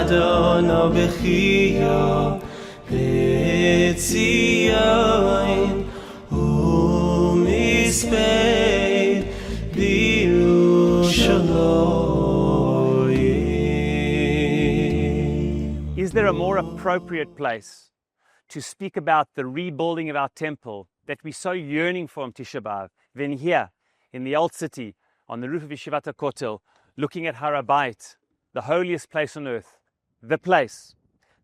אדונו בחיו בציון ומספד בירושלים. Is there a more appropriate place to speak about the rebuilding of our temple that we're so yearning for on Tishá B'Av than here in the old city on the roof of Yeshivat HaKotel, looking at Har HaBayit, the holiest place on earth, the place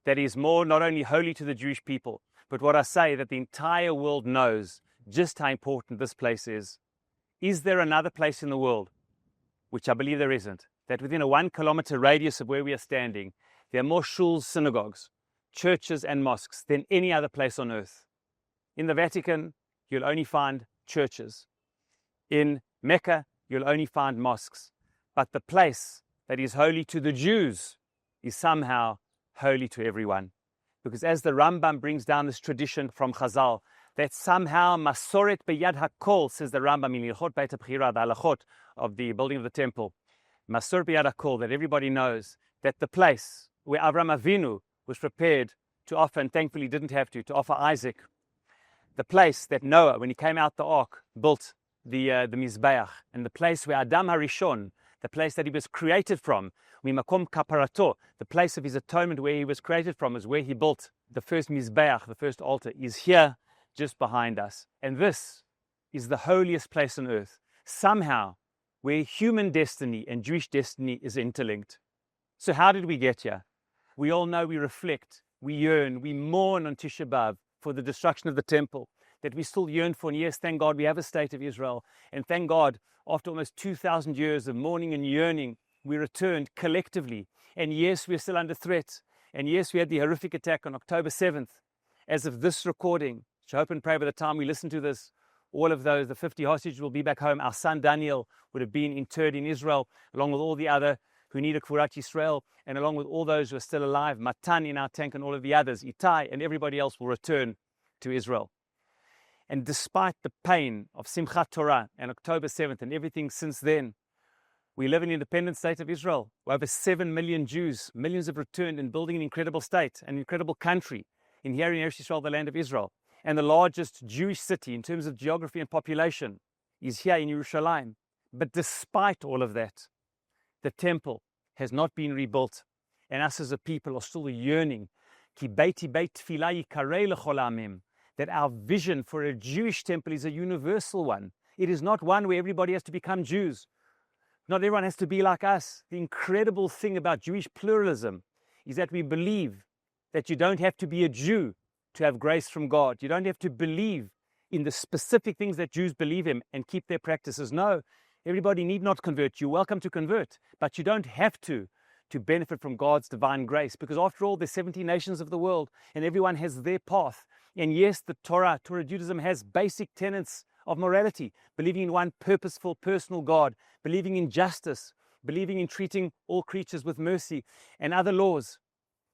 that is more not only holy to the Jewish people, but what I say that the entire world knows just how important this place is. Is there another place in the world, which I believe there isn't, that within a 1 kilometer radius of where we are standing, there are more shuls, synagogues, churches and mosques than any other place on earth? In the Vatican, you'll only find churches. In Mecca, you'll only find mosques. But the place that is holy to the Jews is somehow holy to everyone. Because as the Rambam brings down this tradition from Chazal, that somehow Masoret beyad hakol, says the Rambam in Ilchot Beit HaBchira, the halachot of the building of the temple, Masoret beyad hakol, that everybody knows that the place where Avraham Avinu was prepared to offer, and thankfully didn't have to offer Isaac, the place that Noah, when he came out the ark, built the Mizbeach, and the place where Adam HaRishon, the place that he was created from, Mimakom Kaparato, the place of his atonement where he was created from, is where he built the first Mizbeach, the first altar, is here just behind us. And this is the holiest place on earth, somehow where human destiny and Jewish destiny is interlinked. So how did we get here? We all know we reflect, we yearn, we mourn on Tishá B'Av for the destruction of the temple, that we still yearn for. And yes, thank God we have a state of Israel. And thank God, after almost 2,000 years of mourning and yearning, we returned collectively. And yes, we're still under threat. And yes, we had the horrific attack on October 7th. As of this recording, which I hope and pray by the time we listen to this, all of those, the 50 hostages will be back home. Our son Daniel would have been interred in Israel, along with all the other who need a Kfurat Yisrael, and along with all those who are still alive, Matan in our tank and all of the others, Itai and everybody else will return to Israel. And despite the pain of Simchat Torah and October 7th and everything since then, we live in the independent state of Israel. We're over 7 million Jews. Millions have returned and building an incredible state, an incredible country in here in Eretz Yisrael, the land of Israel. And the largest Jewish city in terms of geography and population is here in Yerushalayim. But despite all of that, the temple has not been rebuilt. And us as a people are still yearning. Ki beiti beit tefillah yikarei lechol ha'amim. That our vision for a Jewish temple is a universal one. It is not one where everybody has to become Jews. Not everyone has to be like us. The incredible thing about Jewish pluralism is that we believe that you don't have to be a Jew to have grace from God. You don't have to believe in the specific things that Jews believe in and keep their practices. No, everybody need not convert. You're welcome to convert, but you don't have to benefit from God's divine grace, because after all, there's 70 nations of the world and everyone has their path. And yes, the Torah Judaism has basic tenets of morality, believing in one purposeful, personal God, believing in justice, believing in treating all creatures with mercy and other laws.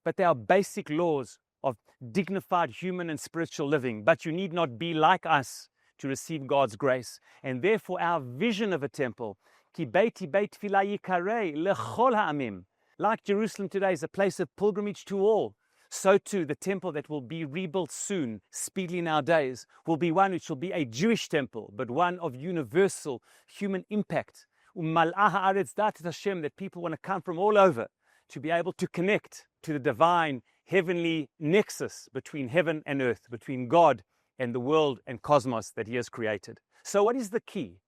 But they are basic laws of dignified human and spiritual living. But you need not be like us to receive God's grace. And therefore our vision of a temple, ki beiti beit tefillah yikarei lechol ha'amim, like Jerusalem today is a place of pilgrimage to all, so too the temple that will be rebuilt soon, speedily in our days, will be one which will be a Jewish temple, but one of universal human impact. Umal'ah ha'aretz dat Hashem, that people want to come from all over to be able to connect to the divine heavenly nexus between heaven and earth, between God and the world and cosmos that He has created. So what is the key?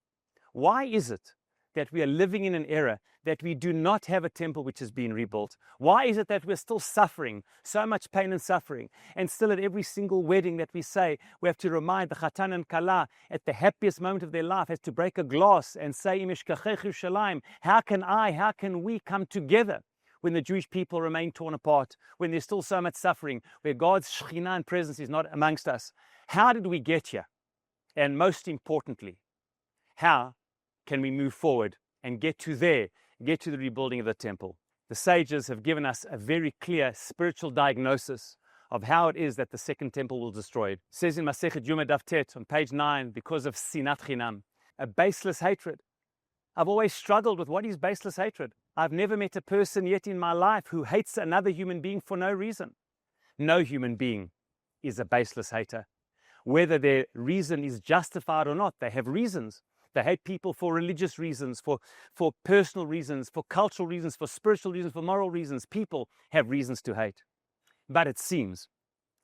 Why is it that we are living in an era that we do not have a temple which has been rebuilt? Why is it that we're still suffering so much pain and suffering, and still at every single wedding that we say, we have to remind the Chatan and Kala at the happiest moment of their life has to break a glass and say, Im eshkachech Yerushalayim, how can we come together when the Jewish people remain torn apart, when there's still so much suffering, where God's Shekhinah and presence is not amongst us? How did we get here? And most importantly, how can we move forward and get to the rebuilding of the temple? The sages have given us a very clear spiritual diagnosis of how it is that the second temple will destroy it. It says in Masechet Yoma Daf Tet on page 9, because of sinat chinam, a baseless hatred. I've always struggled with what is baseless hatred. I've never met a person yet in my life who hates another human being for no reason. No human being is a baseless hater. Whether their reason is justified or not, they have reasons. They hate people for religious reasons, for personal reasons, for cultural reasons, for spiritual reasons, for moral reasons. People have reasons to hate. But it seems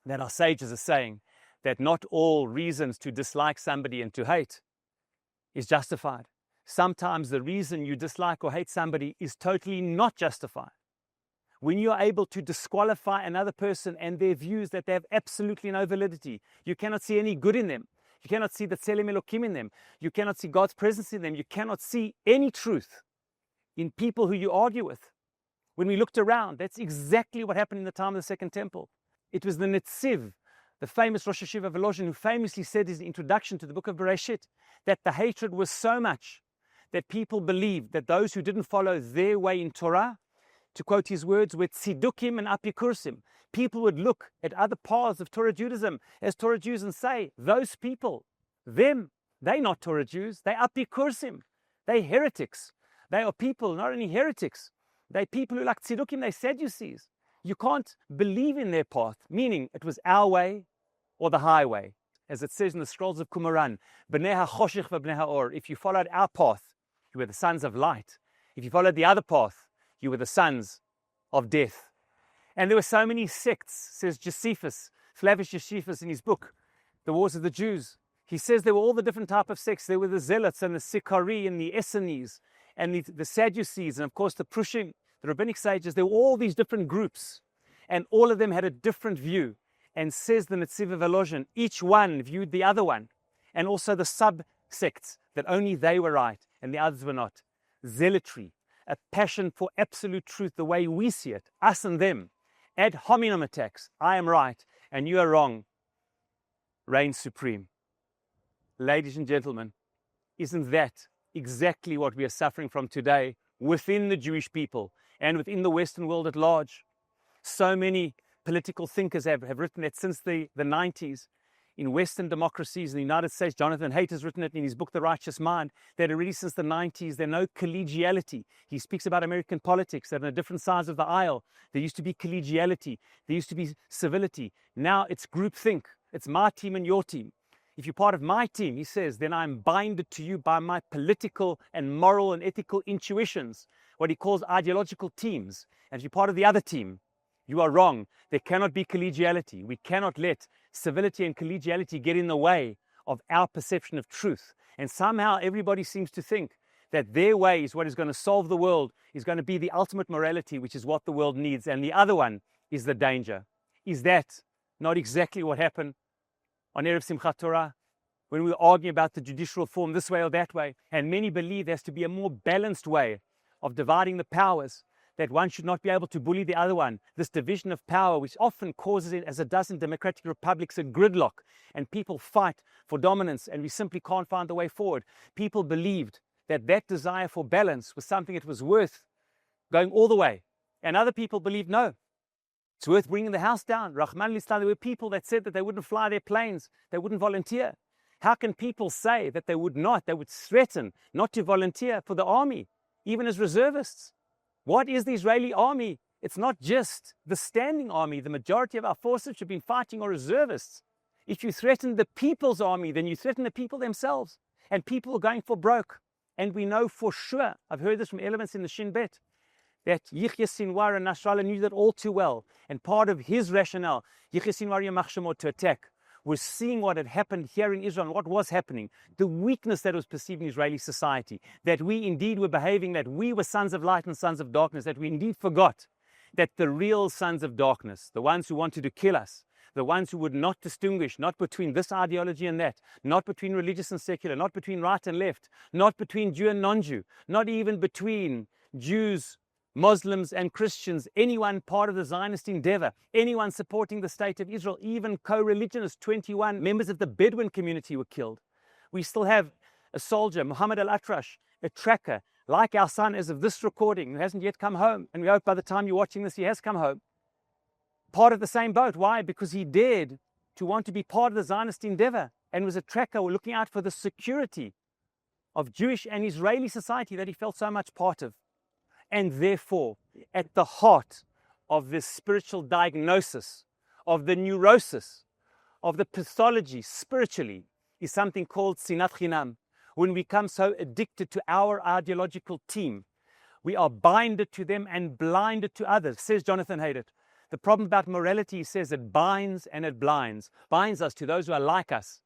that our sages are saying that not all reasons to dislike somebody and to hate is justified. Sometimes the reason you dislike or hate somebody is totally not justified. When you are able to disqualify another person and their views that they have absolutely no validity, you cannot see any good in them. You cannot see the Tselem Elokim in them. You cannot see God's presence in them. You cannot see any truth in people who you argue with. When we looked around, that's exactly what happened in the time of the Second Temple. It was the Netziv, the famous Rosh Hashiva Volozhin, who famously said in his introduction to the book of Bereshit that the hatred was so much that people believed that those who didn't follow their way in Torah, to quote his words, were tzidukim and apikursim. People would look at other paths of Torah Judaism as Torah Jews and say, those people, them, they're not Torah Jews, they're apikursim, they're heretics. They are people, not only heretics, they're people who like tzidukim, they're Sadducees. You can't believe in their path, meaning it was our way or the highway. As it says in the scrolls of Qumran, B'nei ha'choshech v'bnei ha'or. If you followed our path, you were the sons of light. If you followed the other path, you were the sons of death. And there were so many sects, says Josephus, Flavius Josephus in his book, The Wars of the Jews. He says there were all the different type of sects. There were the Zealots and the Sicarii and the Essenes and the Sadducees and of course the Prushim, the rabbinic sages. There were all these different groups and all of them had a different view. And says the Netziv of Volozhin, each one viewed the other one, and also the sub-sects, that only they were right and the others were not. Zealotry, a passion for absolute truth the way we see it, us and them. Ad hominem attacks, I am right and you are wrong, reigns supreme. Ladies and gentlemen, isn't that exactly what we are suffering from today within the Jewish people and within the Western world at large? So many political thinkers have written that since the 90s, in Western democracies in the United States, Jonathan Haidt has written it in his book, The Righteous Mind, that already since the 90s, there's no collegiality. He speaks about American politics, that on different sides of the aisle, there used to be collegiality, there used to be civility. Now it's groupthink. It's my team and your team. If you're part of my team, he says, then I'm binded to you by my political and moral and ethical intuitions, what he calls ideological teams. And if you're part of the other team, you are wrong. There cannot be collegiality. We cannot let civility and collegiality get in the way of our perception of truth. And somehow everybody seems to think that their way is what is going to solve the world, is going to be the ultimate morality, which is what the world needs. And the other one is the danger. Is that not exactly what happened on Erev Simchat Torah, when we were arguing about the judicial reform this way or that way? And many believe there has to be a more balanced way of dividing the powers, that one should not be able to bully the other one. This division of power, which often causes it, as it does in democratic republics, a gridlock, and people fight for dominance, and we simply can't find the way forward. People believed that that desire for balance was something that was worth going all the way. And other people believed, no, it's worth bringing the house down. Rahman al-Islam, there were people that said that they wouldn't fly their planes, they wouldn't volunteer. How can people say that they would threaten not to volunteer for the army, even as reservists? What is the Israeli army? It's not just the standing army. The majority of our forces should be fighting are reservists. If you threaten the people's army, then you threaten the people themselves. And people are going for broke. And we know for sure, I've heard this from elements in the Shin Bet, that Yichya Sinwar and Nasrallah knew that all too well. And part of his rationale, Yichya Sinwar Yamach Shemo, to attack, was seeing what had happened here in Israel and what was happening, the weakness that was perceived in Israeli society, that we indeed were behaving, that we were sons of light and sons of darkness, that we indeed forgot that the real sons of darkness, the ones who wanted to kill us, the ones who would not distinguish, not between this ideology and that, not between religious and secular, not between right and left, not between Jew and non-Jew, not even between Jews, Muslims and Christians, anyone part of the Zionist endeavor, anyone supporting the state of Israel, even co-religionists. 21 members of the Bedouin community were killed. We still have a soldier, Muhammad al-Atrash, a tracker, like our son as of this recording, who hasn't yet come home. And we hope by the time you're watching this, he has come home. Part of the same boat. Why? Because he dared to want to be part of the Zionist endeavor and was a tracker looking out for the security of Jewish and Israeli society that he felt so much part of. And therefore, at the heart of this spiritual diagnosis, of the neurosis, of the pathology spiritually, is something called sinat chinam. When we become so addicted to our ideological team, we are binded to them and blinded to others, says Jonathan Haidt. The problem about morality, he says, it binds and it blinds us to those who are like us,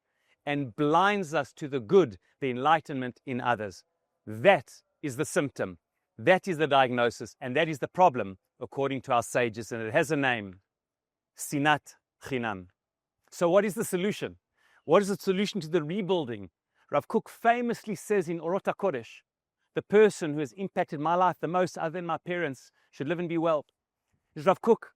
and blinds us to the good, the enlightenment in others. That is the symptom. That is the diagnosis, and that is the problem, according to our sages, and it has a name, sinat chinam. So what is the solution? What is the solution to the rebuilding? Rav Kook famously says in Orot HaKodesh, the person who has impacted my life the most, other than my parents, should live and be well, is Rav Kook.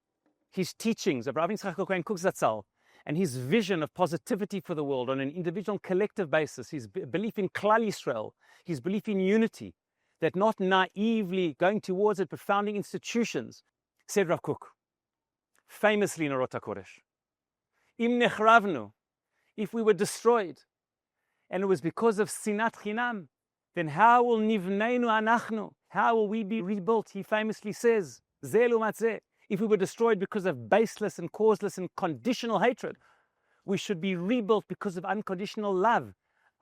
His teachings of Rav Yitzchak Kohen Kook Zatzal, and his vision of positivity for the world on an individual and collective basis, his belief in Klal Yisrael, his belief in unity, that not naively going towards it, but founding institutions, said Rav Kook, famously in Orot HaKodesh, Im nechravnu, if we were destroyed, and it was because of sinat chinam, then how will nivneinu anachnu? How will we be rebuilt? He famously says, Zeh lumat zeh. If we were destroyed because of baseless and causeless and conditional hatred, we should be rebuilt because of unconditional love,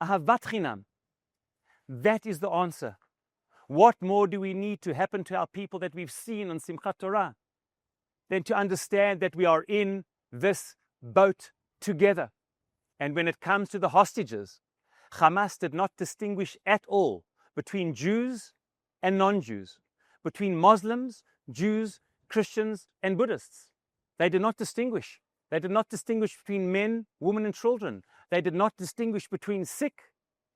ahavat chinam. That is the answer. What more do we need to happen to our people that we've seen on Simchat Torah than to understand that we are in this boat together? And when it comes to the hostages, Hamas did not distinguish at all between Jews and non-Jews, between Muslims, Jews, Christians, and Buddhists. They did not distinguish. They did not distinguish between men, women, and children. They did not distinguish between sick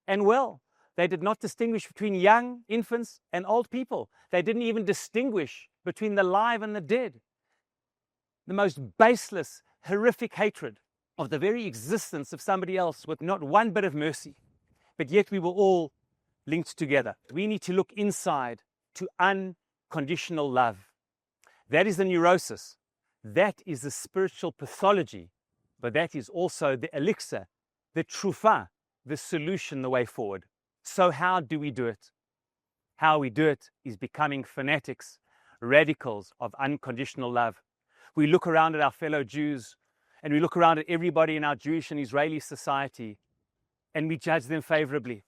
and well. They did not distinguish between young infants and old people. They didn't even distinguish between the alive and the dead. The most baseless, horrific hatred of the very existence of somebody else with not one bit of mercy. But yet we were all linked together. We need to look inside to unconditional love. That is the neurosis. That is the spiritual pathology. But that is also the elixir, the trufa, the solution, the way forward. So how do we do it? How we do it is becoming fanatics, radicals of unconditional love. We look around at our fellow Jews, and we look around at everybody in our Jewish and Israeli society, and we judge them favorably.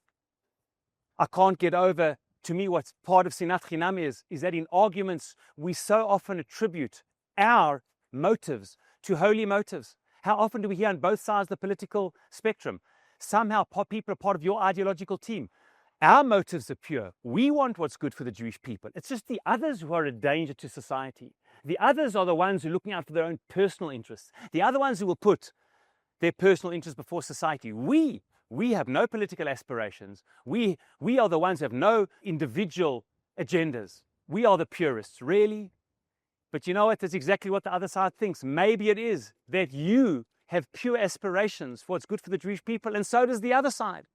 I can't get over, to me, what's part of Sinat Chinam is that in arguments, we so often attribute our motives to holy motives. How often do we hear on both sides of the political spectrum? Somehow people are part of your ideological team. Our motives are pure. We want what's good for the Jewish people. It's just the others who are a danger to society. The others are the ones who are looking out for their own personal interests. The other ones who will put their personal interests before society. We have no political aspirations. We are the ones who have no individual agendas. We are the purists, really. But you know what? That's exactly what the other side thinks. Maybe it is that you have pure aspirations for what's good for the Jewish people, and so does the other side.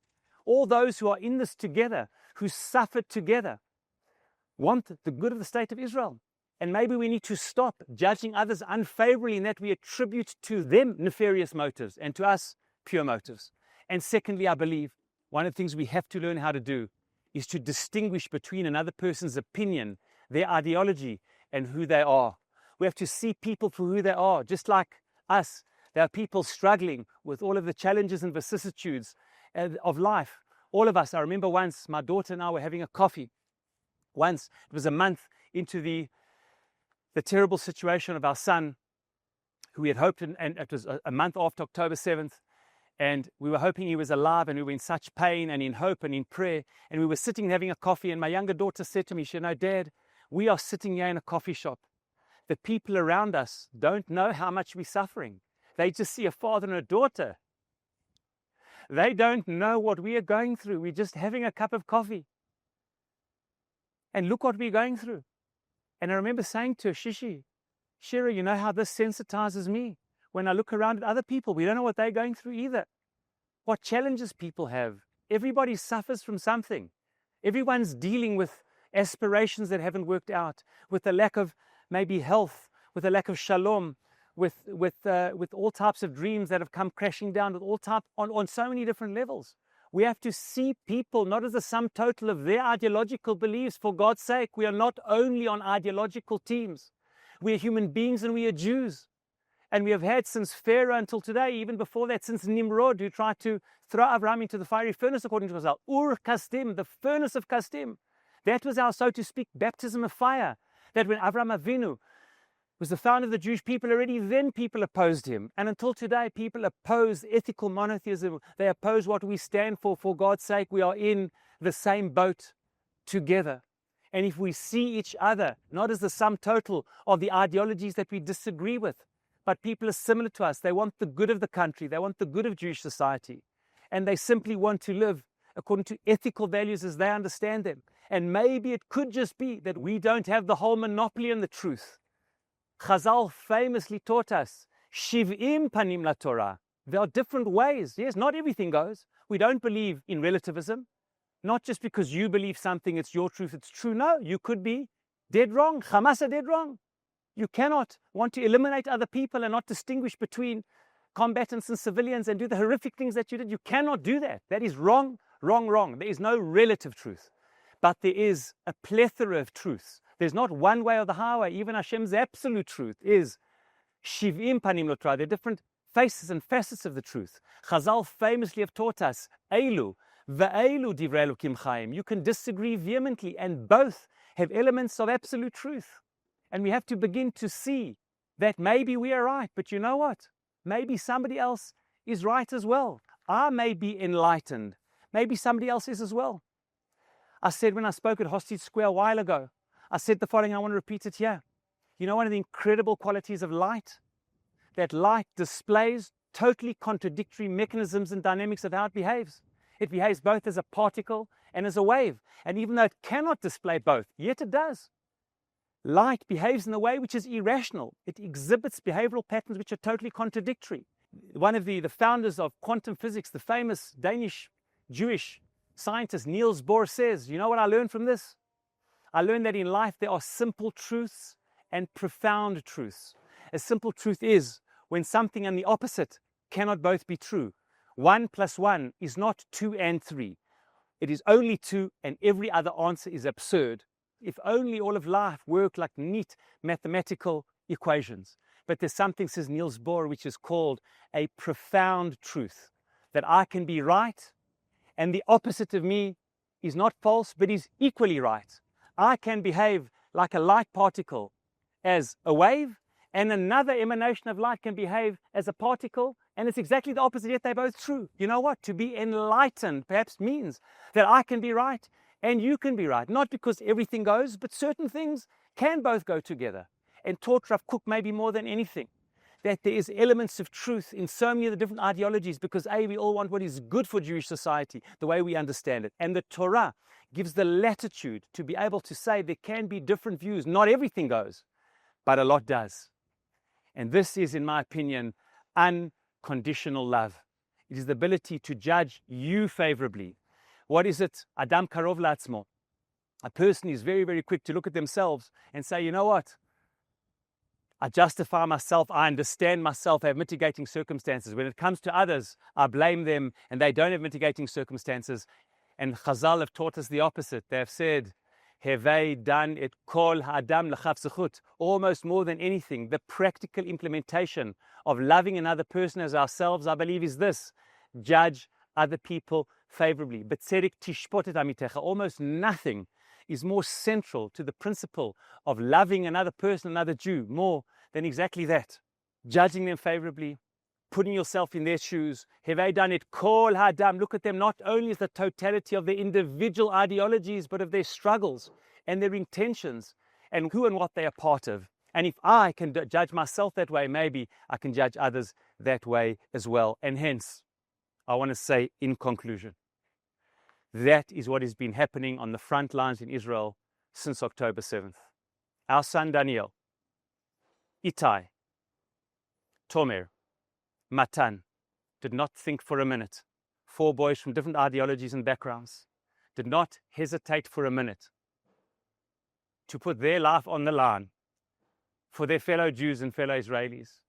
All those who are in this together, who suffered together, want the good of the state of Israel. And maybe we need to stop judging others unfavorably in that we attribute to them nefarious motives and to us pure motives. And secondly, I believe one of the things we have to learn how to do is to distinguish between another person's opinion, their ideology, and who they are. We have to see people for who they are, just like us. There are people struggling with all of the challenges and vicissitudes of life. All of us. I remember once my daughter and I were having a coffee. Once, it was a month into the terrible situation of our son, who we had hoped, and it was a month after October 7th, and we were hoping he was alive, and we were in such pain and in hope and in prayer, and we were sitting having a coffee, and my younger daughter said to me, she said, "No, Dad, we are sitting here in a coffee shop. The people around us don't know how much we're suffering. They just see a father and a daughter. They don't know what we are going through. We're just having a cup of coffee. And look what we're going through." And I remember saying to her, Shira, you know how this sensitizes me? When I look around at other people, we don't know what they're going through either. What challenges people have. Everybody suffers from something. Everyone's dealing with aspirations that haven't worked out, with the lack of maybe health, with the lack of shalom, with all types of dreams that have come crashing down, with all types on so many different levels. We have to see people not as the sum total of their ideological beliefs. For God's sake, we are not only on ideological teams. We are human beings and we are Jews. And we have had since Pharaoh until today, even before that, since Nimrod, who tried to throw Abraham into the fiery furnace, according to Chazal. Kasdim, the furnace of Kasdim. That was our, so to speak, baptism of fire. That when Abraham Avinu was the founder of the Jewish people, already then people opposed him. And until today, people oppose ethical monotheism. They oppose what we stand for. For God's sake, we are in the same boat together. And if we see each other, not as the sum total of the ideologies that we disagree with, but people are similar to us. They want the good of the country. They want the good of Jewish society. And they simply want to live according to ethical values as they understand them. And maybe it could just be that we don't have the whole monopoly on the truth. Chazal famously taught us, Shiv'im panim la Torah. There are different ways. Yes, not everything goes. We don't believe in relativism. Not just because you believe something, it's your truth, it's true. No, you could be dead wrong. Hamas are dead wrong. You cannot want to eliminate other people and not distinguish between combatants and civilians and do the horrific things that you did. You cannot do that. That is wrong, wrong, wrong. There is no relative truth. But there is a plethora of truths. There's not one way or the highway. Even Hashem's absolute truth is Shiv'im panim lo Torah. There are different faces and facets of the truth. Chazal famously have taught us, Eilu ve'eilu divrei Elokim chaim. You can disagree vehemently and both have elements of absolute truth. And we have to begin to see that maybe we are right, but you know what? Maybe somebody else is right as well. I may be enlightened. Maybe somebody else is as well. I said when I spoke at Hostage Square a while ago, I said the following, I want to repeat it here. You know one of the incredible qualities of light? That light displays totally contradictory mechanisms and dynamics of how it behaves. It behaves both as a particle and as a wave. And even though it cannot display both, yet it does. Light behaves in a way which is irrational. It exhibits behavioral patterns which are totally contradictory. One of the founders of quantum physics, the famous Danish Jewish scientist Niels Bohr says, you know what I learned from this? I learned that in life there are simple truths and profound truths. A simple truth is when something and the opposite cannot both be true. 1 + 1 is not 2 and 3. It is only 2 and every other answer is absurd. If only all of life worked like neat mathematical equations. But there's something, says Niels Bohr, which is called a profound truth. That I can be right and the opposite of me is not false but is equally right. I can behave like a light particle as a wave and another emanation of light can behave as a particle and it's exactly the opposite, yet they're both true. You know what? To be enlightened perhaps means that I can be right and you can be right. Not because everything goes, but certain things can both go together. And taught Rav Kook maybe more than anything, that there is elements of truth in so many of the different ideologies because we all want what is good for Jewish society, the way we understand it. And the Torah gives the latitude to be able to say there can be different views. Not everything goes, but a lot does. And this is, in my opinion, unconditional love. It is the ability to judge you favorably. What is it? Adam karov la'atzmo. A person is very, very quick to look at themselves and say, you know what? I justify myself, I understand myself, I have mitigating circumstances. When it comes to others, I blame them and they don't have mitigating circumstances. And Chazal have taught us the opposite. They have said, Hevei dan et kol ha'adam l'chav zechut. Almost more than anything, the practical implementation of loving another person as ourselves, I believe, is this. Judge other people favorably. But tzedek tishpot et amitecha. Almost nothing is more central to the principle of loving another person, another Jew, more than exactly that. Judging them favorably, putting yourself in their shoes. Hevei dan et kol ha'adam. Look at them not only as the totality of their individual ideologies, but of their struggles and their intentions and who and what they are part of. And if I can judge myself that way, maybe I can judge others that way as well. And hence, I want to say in conclusion, that is what has been happening on the front lines in Israel since October 7th. Our son Daniel, Itai, Tomer, Matan, did not think for a minute. 4 boys from different ideologies and backgrounds did not hesitate for a minute to put their life on the line for their fellow Jews and fellow Israelis.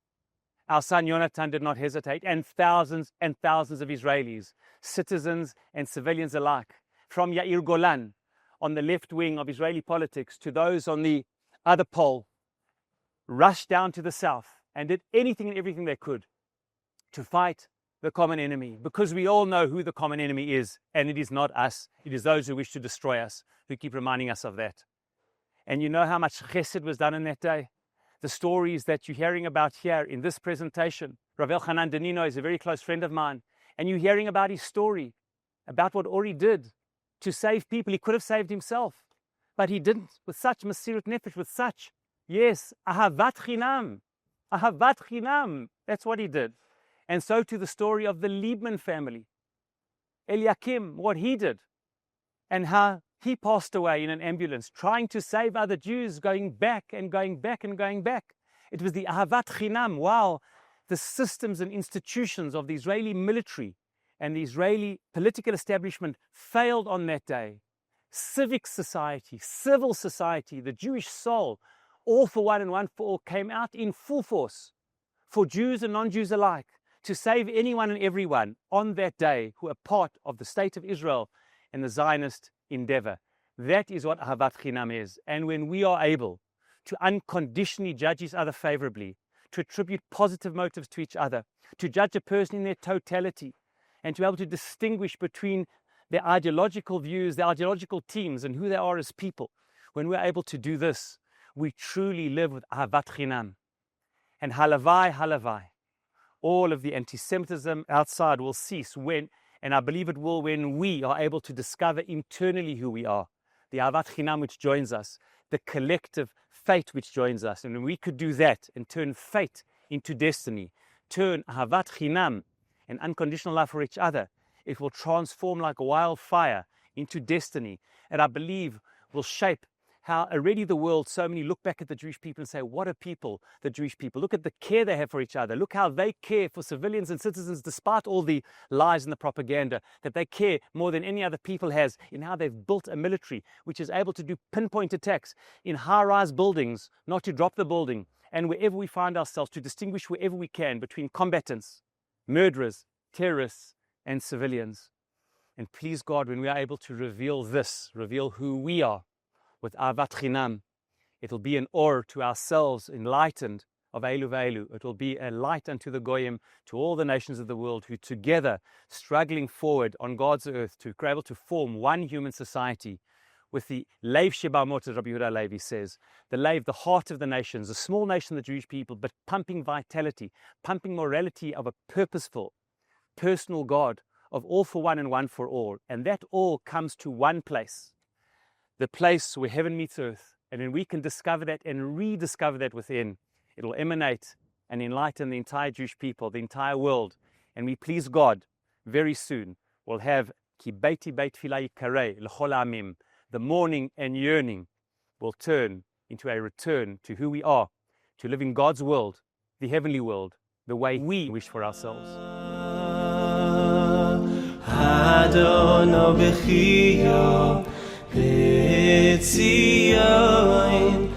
our son Yonatan did not hesitate, and thousands of Israelis, citizens and civilians alike, from Yair Golan on the left wing of Israeli politics to those on the other pole, rushed down to the south and did anything and everything they could to fight the common enemy, because we all know who the common enemy is, and it is not us. It is those who wish to destroy us, who keep reminding us of that. And you know how much chesed was done in that day? The stories that you're hearing about here in this presentation. Rav Elchanan Danino is a very close friend of mine, and you're hearing about his story, about what Ori did to save people. He could have saved himself, but he didn't, with such masirut nefesh, with such, yes, ahavat chinam. Ahavat chinam. That's what he did. And so to the story of the Liebman family, Eliakim, what he did, and how he passed away in an ambulance, trying to save other Jews, going back and going back and going back. It was the Ahavat Chinam. Wow, the systems and institutions of the Israeli military and the Israeli political establishment failed on that day. Civic society, civil society, the Jewish soul, all for one and one for all, came out in full force for Jews and non-Jews alike, to save anyone and everyone on that day who are part of the state of Israel and the Zionist endeavor. That is what Ahavat Chinam is. And when we are able to unconditionally judge each other favorably, to attribute positive motives to each other, to judge a person in their totality, and to be able to distinguish between their ideological views, their ideological teams, and who they are as people, when we're able to do this, we truly live with Ahavat Chinam. And halavai, halavai, all of the anti-Semitism outside will cease when, and I believe it will, when we are able to discover internally who we are, the Ahavat Chinam which joins us, the collective fate which joins us. And when we could do that and turn fate into destiny, turn Ahavat Chinam and unconditional love for each other, it will transform like wildfire into destiny. And I believe will shape how already the world, so many look back at the Jewish people and say, what a people, the Jewish people. Look at the care they have for each other. Look how they care for civilians and citizens, despite all the lies and the propaganda, that they care more than any other people has in how they've built a military which is able to do pinpoint attacks in high-rise buildings, not to drop the building, and wherever we find ourselves, to distinguish wherever we can between combatants, murderers, terrorists, and civilians. And please God, when we are able to reveal this, reveal who we are, with Ahavat Chinam, it will be an or to ourselves, enlightened of Elu Ve'elu. It will be a light unto the Goyim, to all the nations of the world who together, struggling forward on God's earth, to be able to form one human society with the Leiv Sheba'amot, as Rabbi Yehuda Levi says, the Leiv, the heart of the nations, a small nation, the Jewish people, but pumping vitality, pumping morality of a purposeful, personal God, of all for one and one for all. And that all comes to one place, the place where heaven meets earth. And when we can discover that and rediscover that within, it will emanate and enlighten the entire Jewish people, the entire world. And we please God, very soon we'll have Ki Beiti Beit Tfilah Yikareh L'chol Ha'amim. The mourning and yearning will turn into a return to who we are, to live in God's world, the heavenly world, the way we wish for ourselves. Let's see you in